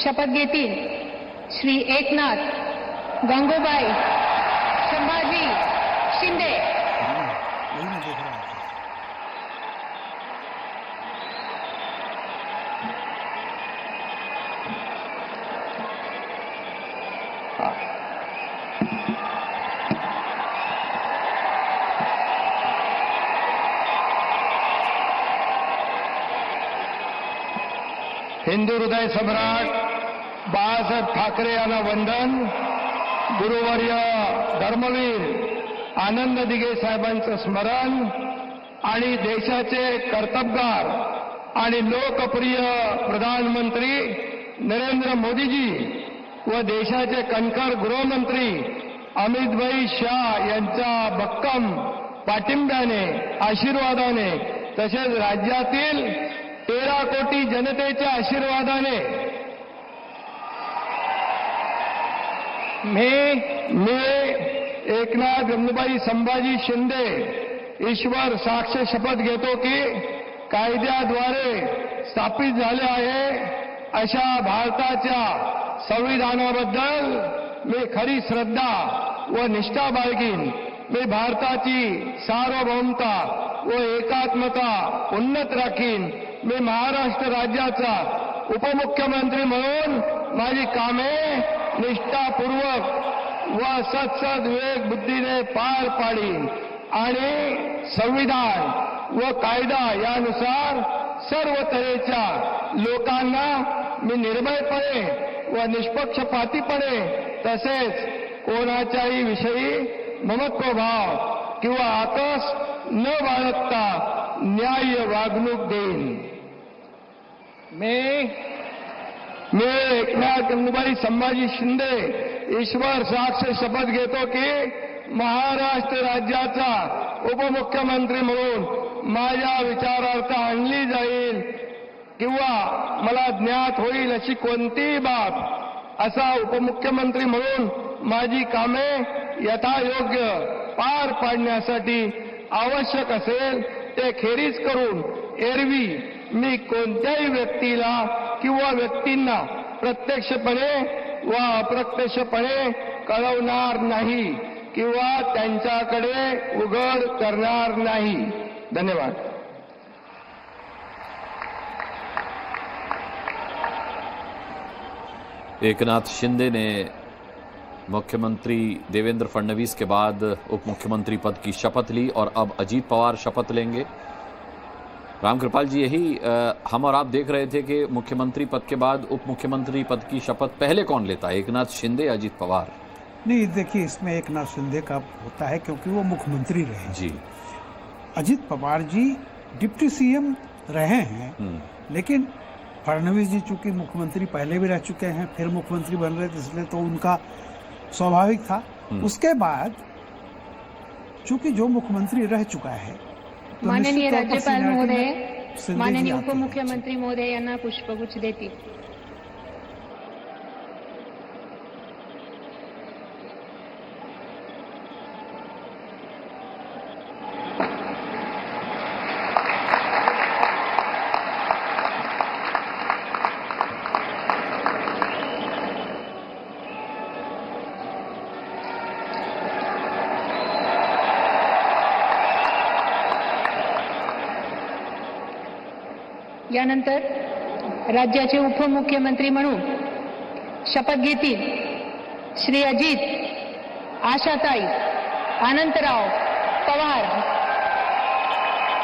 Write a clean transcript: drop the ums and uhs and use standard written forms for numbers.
शपथ घेतील श्री एकनाथ गंगूबाई संभाजी शिंदे। हिंदू हृदय सम्राट बाळासाहेब ठाकरे यांना वंदन। गुरुवर्य धर्मवीर आनंद दिघे साहेबांचं स्मरण आणि देशाचे कर्तबगार आणि लोकप्रिय प्रधानमंत्री नरेंद्र मोदीजी व देशाचे कणखर गृहमंत्री अमितभाई शाह यांच्या भक्कम पाठिंब्याने आशीर्वादाने तसेच राज्यातील 13 कोटी जनतेच्या आशीर्वादाने मी एकनाथ गंगूबाई संभाजी शिंदे ईश्वर साक्ष शपथ घेतो की कायद्याद्वारे स्थापित झाले आहे अशा भारताच्या संविधानाबद्दल मी खरी श्रद्धा व निष्ठा बाळगीन। मी भारताची सार्वभौमता व एकात्मता उन्नत राखीन। मी महाराष्ट्र राज्याचा उपमुख्यमंत्री म्हणून माझी कामे निष्ठापूर्वक व सत्सद विवेक बुद्धीने पार पाडीन आणि संविधान व कायदा यानुसार सर्व तऱ्हेच्या लोकांना मी निर्भयपणे व निष्पक्षपातीपणे तसेच कोणाच्याही विषयी ममत्वभाव किंवा आकस न बाळगता न्याय्य वागणूक देईन। मी एकनाथ गंगूबाई संभाजी शिंदे ईश्वर साक्ष शपथ घेतो की महाराष्ट्र राज्याचा उपमुख्यमंत्री म्हणून माझ्या विचारार्थ आणली जाईल किंवा मला ज्ञात होईल अशी कोणतीही बाब असा उपमुख्यमंत्री म्हणून माझी कामे यथायोग्य पार पाडण्यासाठी आवश्यक असेल ते खेरीज करून एरवी मी कोणत्याही व्यक्तीला किंवा व्यक्तींना प्रत्यक्षपणे व अप्रत्यक्षपणे कळवणार नाही किंवा त्यांच्याकडे उघड करणार नाही। धन्यवाद। एकनाथ शिंदे ने मुख्यमंत्री देवेंद्र फडणवीस के बाद उप मुख्यमंत्री पद की शपथ ली और अब अजीत पवार शपथ लेंगे। रामकृपाल जी, यही हम और आप देख रहे थे कि मुख्यमंत्री पद के बाद उप मुख्यमंत्री पद की शपथ पहले कौन लेता है, एकनाथ शिंदे, अजीत पवार? नहीं, देखिए इसमें एकनाथ शिंदे का होता है क्योंकि वो मुख्यमंत्री रहे जी। अजीत पवार जी डिप्टी सीएम रहे हैं, लेकिन फडणवीस जी चूंकि मुख्यमंत्री पहले भी रह चुके हैं, फिर मुख्यमंत्री बन रहे थे, इसलिए तो उनका स्वाभाविक था। उसके बाद चूंकि जो मुख्यमंत्री रह चुका है तो माननीय राज्यपाल महोदय, शिंदे माननीय जी आते हैं। उपमुख्यमंत्री महोदय यांना पुष्पगुच्छ देतील। यानंतर राज्याचे उपमुख्यमंत्री म्हणून शपथ घेतील श्री अजित आशाताई अनंतराव पवार।